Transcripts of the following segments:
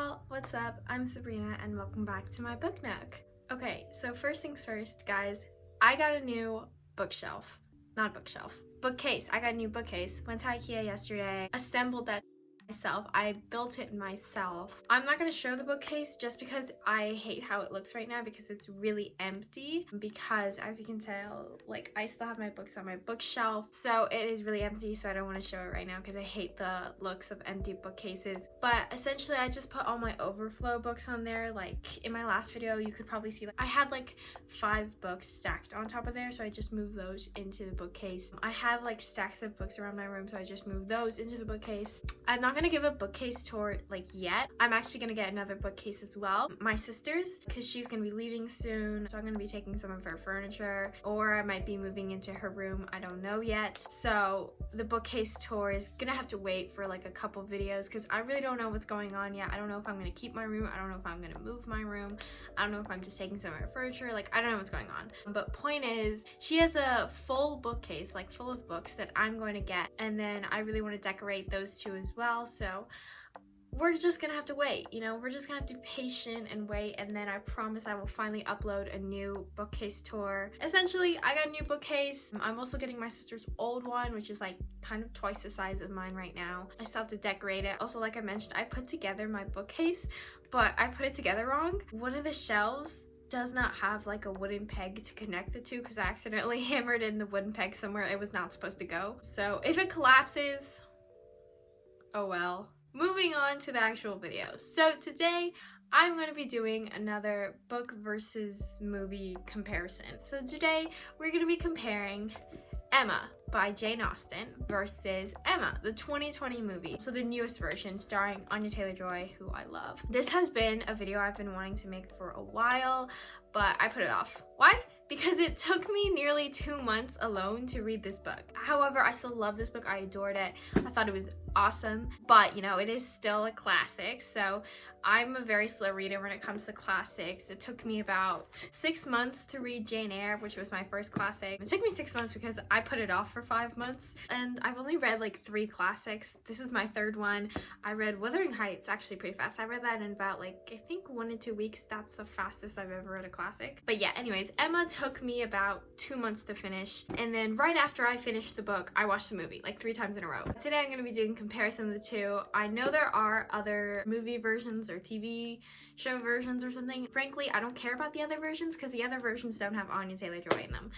y'all, what's up? I'm Sabrina and welcome back to my book nook. Okay, so first things first, guys, I got a new bookcase. I got a new bookcase. Went to IKEA yesterday, assembled that myself. I built it myself. I'm not going to show the bookcase just because I hate how it looks right now because it's really empty, because as you can tell, like, I still have my books on my bookshelf, so it is really empty, so I don't want to show it right now because I hate the looks of empty bookcases. But essentially I just put all my overflow books on there. Like in my last video you could probably see, like, I had like 5 books stacked on top of there, so I just moved those into the bookcase. I have like stacks of books around my room, so I just moved those into the bookcase. I'm not gonna give a bookcase tour like yet. I'm actually gonna get another bookcase as well. My sister's, because she's gonna be leaving soon, so I'm gonna be taking some of her furniture, or I might be moving into her room. I don't know yet. So the bookcase tour is gonna have to wait for like a couple videos because I really don't know what's going on yet. I don't know if I'm gonna keep my room. I don't know if I'm gonna move my room. I don't know if I'm just taking some of her furniture. Like, I don't know what's going on. But point is, she has a full bookcase, like full of books that I'm going to get, and then I really want to decorate those two as well. So we're just gonna have to wait, you know, we're just gonna have to be patient and wait, and then I promise I will finally upload a new bookcase tour. Essentially, I got a new bookcase. I'm also getting my sister's old one, which is like kind of twice the size of mine right now. I still have to decorate it. Also, like I mentioned, I put together my bookcase, but I put it together wrong. One of the shelves does not have like a wooden peg to connect it to because I accidentally hammered in the wooden peg somewhere it was not supposed to go. So if it collapses, oh well. Moving on to the actual video. So today I'm going to be doing another book versus movie comparison. So today we're going to be comparing Emma by Jane Austen versus Emma, the 2020 movie. So the newest version starring Anya Taylor-Joy, who I love. This has been a video I've been wanting to make for a while, but I put it off. Why? Because it took me nearly 2 months alone to read this book. However, I still love this book. I adored it. I thought it was awesome, but you know, it is still a classic, so I'm a very slow reader when it comes to classics. It took me about 6 months to read Jane Eyre, which was my first classic. It took me 6 months because I put it off for 5 months, and I've only read like 3 classics. This is my 3rd one. I read Wuthering Heights actually pretty fast. I read that in about like, I think 1 to 2 weeks. That's the fastest I've ever read a classic. But yeah, anyways, Emma took me about 2 months to finish, and then right after I finished the book, I watched the movie like 3 times in a row. Today I'm going to be doing comparison of the two. I know there are other movie versions or TV show versions or something. Frankly, I don't care about the other versions because the other versions don't have Anya Taylor-Joy in them.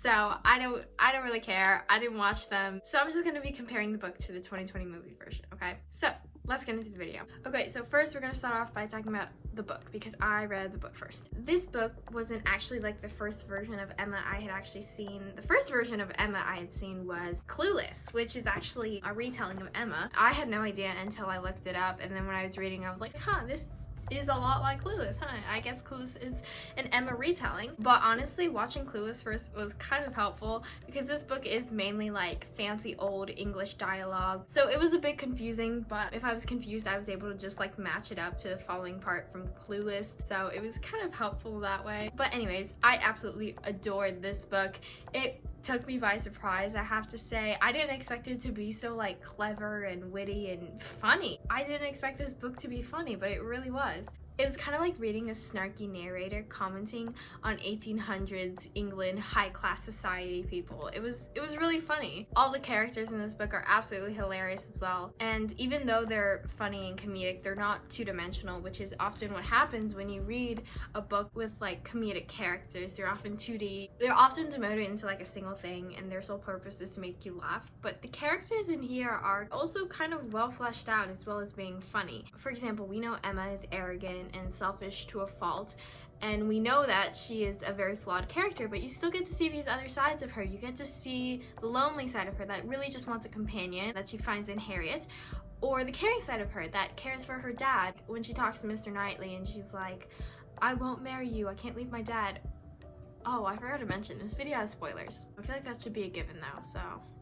So I don't really care. I didn't watch them. So I'm just going to be comparing the book to the 2020 movie version, okay? So let's get into the video. Okay, so first we're going to start off by talking about the book because I read the book first. This book wasn't actually like the first version of Emma I had actually seen. The first version of Emma I had seen was Clueless, which is actually a retelling of Emma. I had no idea until I looked it up, and then when I was reading I was like, huh, this is a lot like Clueless, huh? I guess Clueless is an Emma retelling. But honestly, watching Clueless first was kind of helpful because this book is mainly like fancy old English dialogue. So it was a bit confusing, but if I was confused, I was able to just like match it up to the following part from Clueless. So it was kind of helpful that way. But anyways, I absolutely adored this book. It took me by surprise, I have to say. I didn't expect it to be so like clever and witty and funny. I didn't expect this book to be funny, but it really was. It was kind of like reading a snarky narrator commenting on 1800s England high-class society people. It was really funny. All the characters in this book are absolutely hilarious as well. And even though they're funny and comedic, they're not two-dimensional, which is often what happens when you read a book with like comedic characters. They're often 2D. They're often demoted into like a single thing, and their sole purpose is to make you laugh. But the characters in here are also kind of well fleshed out as well as being funny. For example, we know Emma is arrogant and selfish to a fault, and we know that she is a very flawed character, but you still get to see these other sides of her. You get to see the lonely side of her that really just wants a companion that she finds in Harriet, or the caring side of her that cares for her dad. When she talks to Mr. Knightley and she's like, I won't marry you, I can't leave my dad. Oh, I forgot to mention, this video has spoilers. I feel like that should be a given though, so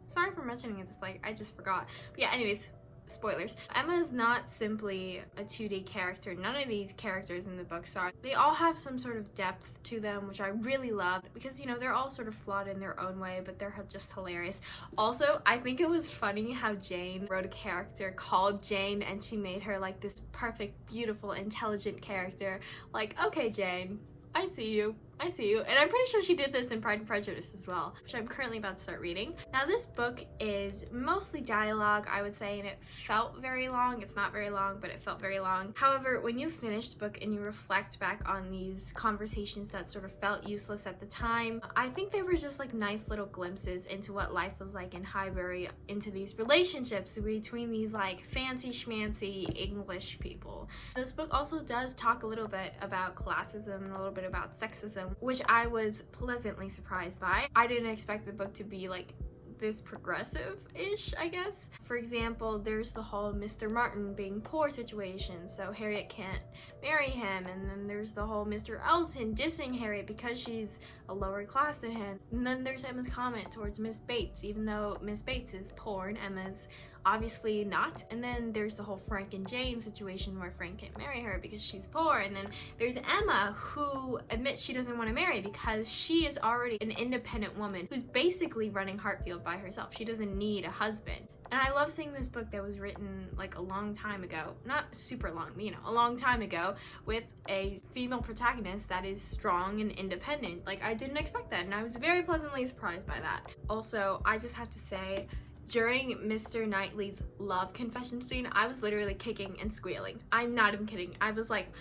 sorry for mentioning it, it's like I just forgot. But yeah, anyways, spoilers. Emma is not simply a 2D character. None of these characters in the books are. They all have some sort of depth to them, which I really loved because, you know, they're all sort of flawed in their own way, but they're just hilarious. Also, I think it was funny how Jane wrote a character called Jane and she made her like this perfect, beautiful, intelligent character. Like, okay, Jane, I see you. I see you. And I'm pretty sure she did this in Pride and Prejudice as well, which I'm currently about to start reading. Now, this book is mostly dialogue, I would say, and it felt very long. It's not very long, but it felt very long. However, when you finish the book and you reflect back on these conversations that sort of felt useless at the time, I think they were just like nice little glimpses into what life was like in Highbury, into these relationships between these like fancy schmancy English people. This book also does talk a little bit about classism and a little bit about sexism, which I was pleasantly surprised by. I didn't expect the book to be like this progressive-ish, I guess. For example, there's the whole Mr. Martin being poor situation, so Harriet can't marry him, and then there's the whole Mr. Elton dissing Harriet because she's a lower class than him. And then there's Emma's comment towards Miss Bates, even though Miss Bates is poor and Emma's obviously not. And then there's the whole Frank and Jane situation where Frank can't marry her because she's poor. And then there's Emma, who admits she doesn't want to marry because she is already an independent woman who's basically running Hartfield by herself. She doesn't need a husband. And I love seeing this book that was written like a long time ago, not super long, you know, a long time ago, with a female protagonist that is strong and independent. Like, I didn't expect that, and I was very pleasantly surprised by that. Also, I just have to say, during Mr. Knightley's love confession scene, I was literally kicking and squealing. I'm not even kidding. I was like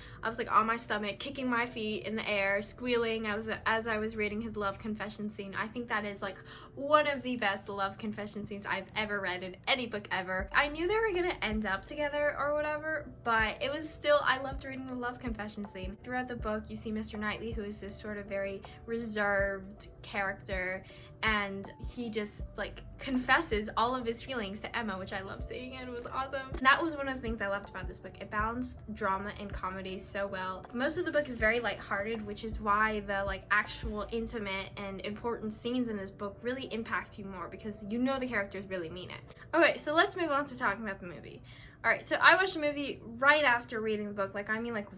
on my stomach, kicking my feet in the air, squealing as I was reading his love confession scene. I think that is like one of the best love confession scenes I've ever read in any book ever. I knew they were gonna end up together or whatever, but it was still, I loved reading the love confession scene. Throughout the book, you see Mr. Knightley, who is this sort of very reserved character, and he just like confesses all of his feelings to Emma, which I love seeing. It was awesome. And that was one of the things I loved about this book. It balanced drama and comedy so well. Most of the book is very lighthearted, which is why the like actual intimate and important scenes in this book really impact you more, because you know the characters really mean it. Okay, so let's move on to talking about the movie. Alright, so I watched the movie right after reading the book, like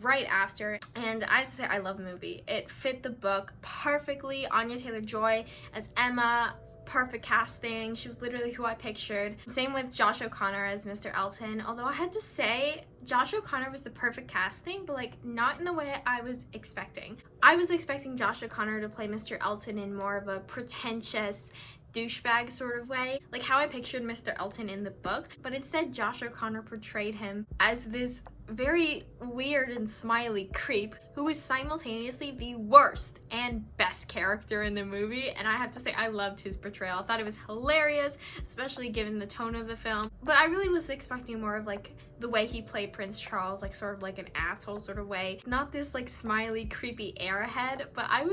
right after, and I have to say I love the movie. It fit the book perfectly. Anya Taylor-Joy as Emma, perfect casting. She was literally who I pictured. Same with Josh O'Connor as Mr. Elton, although I had to say Josh O'Connor was the perfect casting, but like not in the way I was expecting. I was expecting Josh O'Connor to play Mr. Elton in more of a pretentious, douchebag sort of way, like how I pictured Mr. Elton in the book, but instead Josh O'Connor portrayed him as this very weird and smiley creep who was simultaneously the worst and best character in the movie, and I have to say I loved his portrayal. I thought it was hilarious, especially given the tone of the film, but I really was expecting more of like the way he played Prince Charles, like sort of like an asshole sort of way, not this like smiley creepy airhead, but I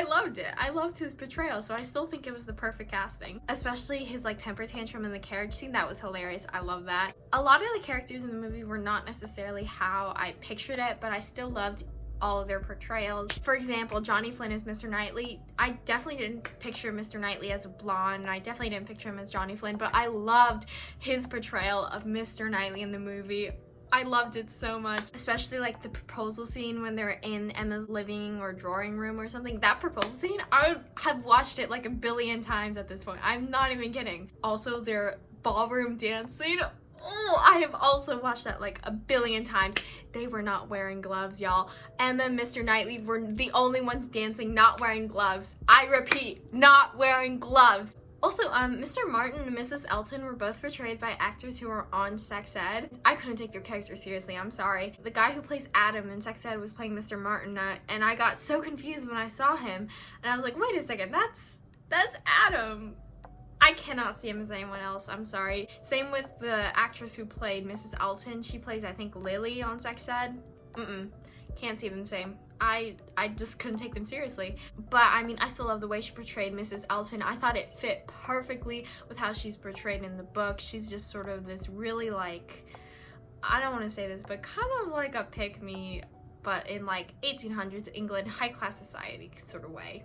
loved it. I loved his portrayal, so I still think it was the perfect casting. Especially his like temper tantrum in the carriage scene, that was hilarious. I love that. A lot of the characters in the movie were not necessarily how I pictured it, but I still loved all of their portrayals. For example, Johnny Flynn as Mr. Knightley. I definitely didn't picture Mr. Knightley as a blonde, and I definitely didn't picture him as Johnny Flynn, but I loved his portrayal of Mr. Knightley in the movie. I loved it so much, especially like the proposal scene when they're in Emma's living or drawing room or something. That proposal scene, I would have watched it like a billion times at this point. I'm not even kidding. Also, their ballroom dance scene, oh, I have also watched that like a billion times. They were not wearing gloves, y'all. Emma and Mr. Knightley were the only ones dancing not wearing gloves. I repeat, not wearing gloves. Also, Mr. Martin and Mrs. Elton were both portrayed by actors who were on Sex Ed. I couldn't take their characters seriously, I'm sorry. The guy who plays Adam in Sex Ed was playing Mr. Martin, and I got so confused when I saw him, and I was like, wait a second, that's Adam. I cannot see him as anyone else, I'm sorry. Same with the actress who played Mrs. Elton. She plays, I think, Lily on Sex Ed. Can't see them same. I just couldn't take them seriously. But I mean, I still love the way she portrayed Mrs. Elton. I thought it fit perfectly with how she's portrayed in the book. She's just sort of this really like, I don't want to say this, but kind of like a pick-me, but in like 1800s England, high-class society sort of way.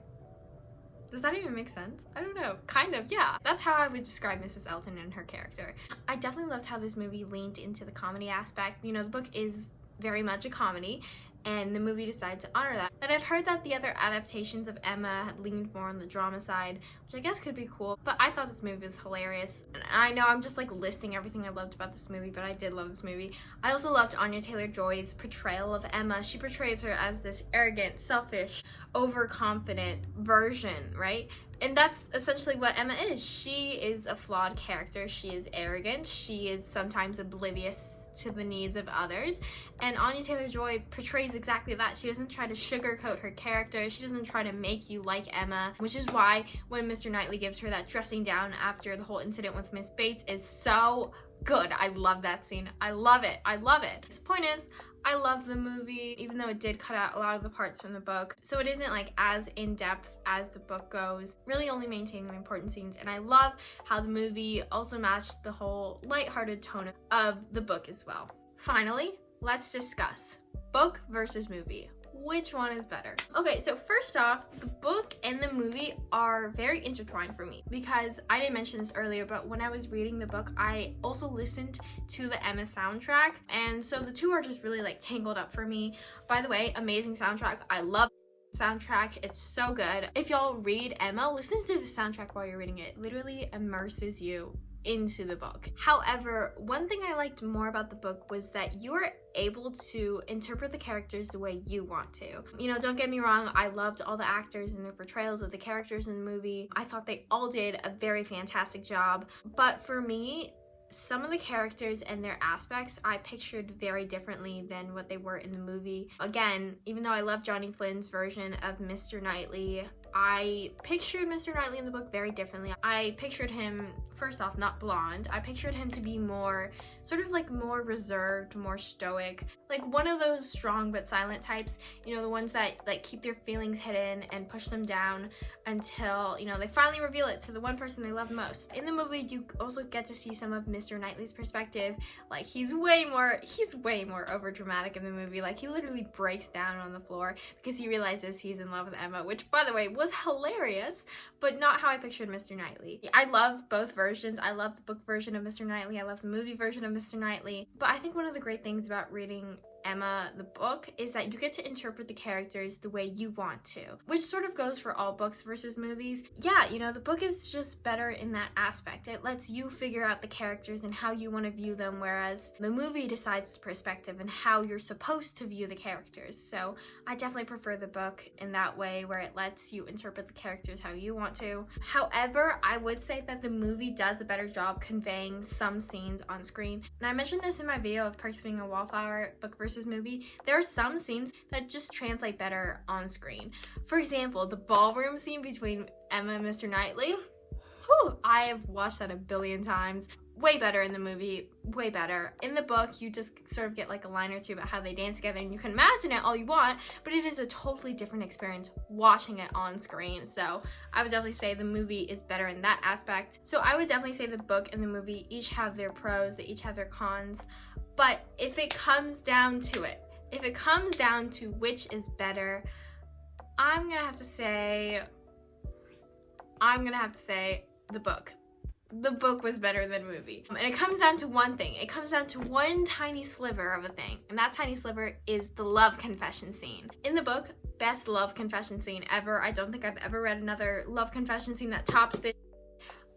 Does that even make sense? I don't know. Kind of, yeah. That's how I would describe Mrs. Elton and her character. I definitely loved how this movie leaned into the comedy aspect. You know, the book is very much a comedy, and the movie decided to honor that. And I've heard that the other adaptations of Emma had leaned more on the drama side, which I guess could be cool, but I thought this movie was hilarious. And I know I'm just like listing everything I loved about this movie, but I did love this movie. I also loved Anya Taylor-Joy's portrayal of Emma. She portrays her as this arrogant, selfish, overconfident version, right? And that's essentially what Emma is. She is a flawed character. She is arrogant. She is sometimes oblivious to the needs of others, and Anya Taylor-Joy portrays exactly that. She doesn't try to sugarcoat her character. She doesn't try to make you like Emma, which is why when Mr. Knightley gives her that dressing down after the whole incident with Miss Bates is so good. I love that scene. I love it. I love it. The point is, I love the movie, even though it did cut out a lot of the parts from the book, so it isn't like as in-depth as the book goes, really only maintaining the important scenes. And I love how the movie also matched the whole lighthearted tone of the book as well. Finally, let's discuss book versus movie. Which one is better? Okay, so first off, the book and the movie are very intertwined for me, because I didn't mention this earlier, but when I was reading the book, I also listened to the Emma soundtrack, and so the two are just really like tangled up for me. By the way, amazing soundtrack. I love the soundtrack. It's so good. If y'all read Emma, listen to the soundtrack while you're reading it. It literally immerses you into the book. However, one thing I liked more about the book was that you were able to interpret the characters the way you want to. You know, don't get me wrong, I loved all the actors and their portrayals of the characters in the movie. I thought they all did a very fantastic job, but for me, some of the characters and their aspects I pictured very differently than what they were in the movie. Again, even though I love Johnny Flynn's version of Mr. Knightley, I pictured Mr. Knightley in the book very differently. I pictured him, first off, not blonde. I pictured him to be more, sort of like more reserved, more stoic. Like one of those strong but silent types, you know, the ones that like keep their feelings hidden and push them down until, you know, they finally reveal it to the one person they love most. In the movie, you also get to see some of Mr. Knightley's perspective. Like he's way more over dramatic in the movie. Like he literally breaks down on the floor because he realizes he's in love with Emma, which by the way was hilarious, but not how I pictured Mr. Knightley. I love both versions. I love the book version of Mr. Knightley. I love the movie version of Mr. Knightley. But I think one of the great things about reading Emma, the book, is that you get to interpret the characters the way you want to, which sort of goes for all books versus movies. Yeah, you know, the book is just better in that aspect. It lets you figure out the characters and how you want to view them, whereas the movie decides the perspective and how you're supposed to view the characters. So I definitely prefer the book in that way, where it lets you interpret the characters how you want to. However, I would say that the movie does a better job conveying some scenes on screen. And I mentioned this in my video of Perks of Being a Wallflower, book versus movie. There are some scenes that just translate better on screen. For example, the ballroom scene between Emma and Mr. Knightley. Whew, I have watched that a billion times. Way better in the movie, way better. In the book, you just sort of get like a line or two about how they dance together, and you can imagine it all you want, but it is a totally different experience watching it on screen. So I would definitely say the movie is better in that aspect. So I would definitely say the book and the movie each have their pros, they each have their cons. But if it comes down to it, if it comes down to which is better, I'm gonna have to say the book. The book was better than movie. And it comes down to one thing. It comes down to one tiny sliver of a thing. And that tiny sliver is the love confession scene. In the book, best love confession scene ever. I don't think I've ever read another love confession scene that tops this.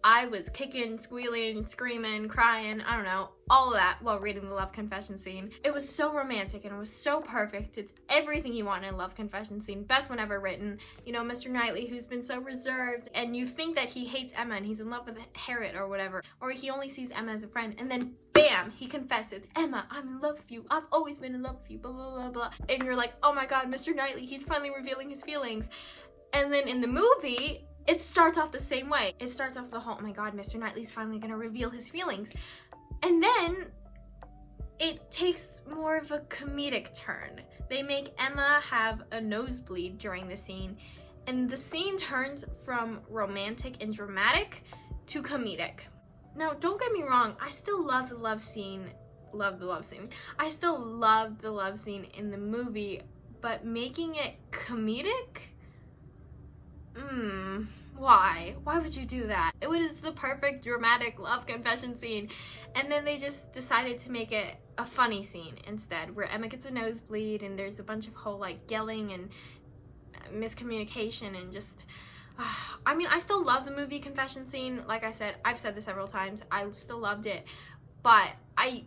I was kicking, squealing, screaming, crying, I don't know, all of that while reading the love confession scene. It was so romantic and it was so perfect. It's everything you want in a love confession scene. Best one ever written. You know, Mr. Knightley, who's been so reserved, and you think that he hates Emma and he's in love with Harriet or whatever, or he only sees Emma as a friend, and then bam, he confesses, Emma, I'm in love with you. I've always been in love with you, blah, blah, blah, blah. And you're like, oh my God, Mr. Knightley, he's finally revealing his feelings. And then in the movie, it starts off the same way. It starts off the whole, oh my God, Mr. Knightley's finally gonna reveal his feelings. And then it takes more of a comedic turn. They make Emma have a nosebleed during the scene, and the scene turns from romantic and dramatic to comedic. Now, don't get me wrong, I still love the love scene. I still love the love scene in the movie, but making it comedic? Why? Why would you do that? It was the perfect dramatic love confession scene, and then they just decided to make it a funny scene instead, where Emma gets a nosebleed and there's a bunch of whole like yelling and miscommunication and just I mean, I still love the movie confession scene. Like I said, I've said this several times, I still loved it, but I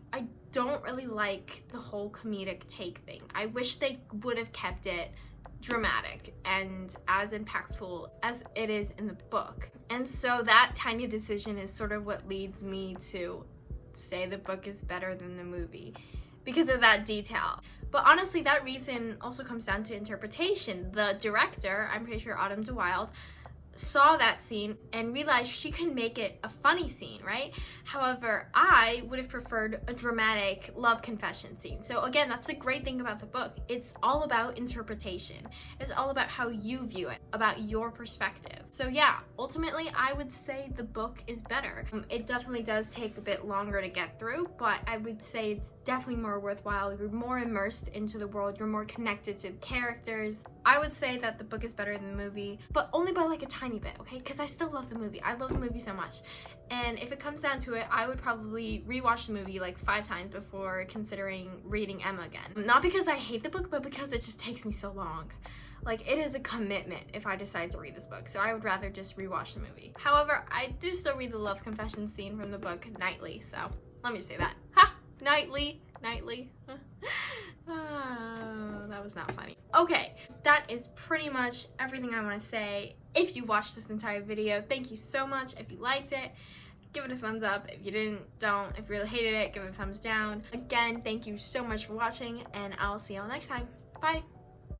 don't really like the whole comedic take thing. I wish they would have kept it dramatic and as impactful as it is in the book. And so that tiny decision is sort of what leads me to say the book is better than the movie, because of that detail. But honestly, that reason also comes down to interpretation. The director, I'm pretty sure Autumn de Wilde, saw that scene and realized she can make it a funny scene, right? However, I would have preferred a dramatic love confession scene. So again, that's the great thing about the book. It's all about interpretation. It's all about how you view it, about your perspective. So yeah, ultimately, I would say the book is better. It definitely does take a bit longer to get through, but I would say it's definitely more worthwhile. You're more immersed into the world. You're more connected to the characters. I would say that the book is better than the movie, but only by like a tiny bit, okay? Because I still love the movie. I love the movie so much. And if it comes down to it, I would probably rewatch the movie like 5 times before considering reading Emma again. Not because I hate the book, but because it just takes me so long. Like, it is a commitment if I decide to read this book, so I would rather just rewatch the movie. However, I do still read the love confession scene from the book nightly, so let me say that. Ha! Nightly. Oh, that was not funny. Okay, that is pretty much everything I want to say. If you watched this entire video, thank you so much. If you liked it, give it a thumbs up. If you didn't, don't. If you really hated it, give it a thumbs down. Again, thank you so much for watching, and I'll see y'all next time. Bye!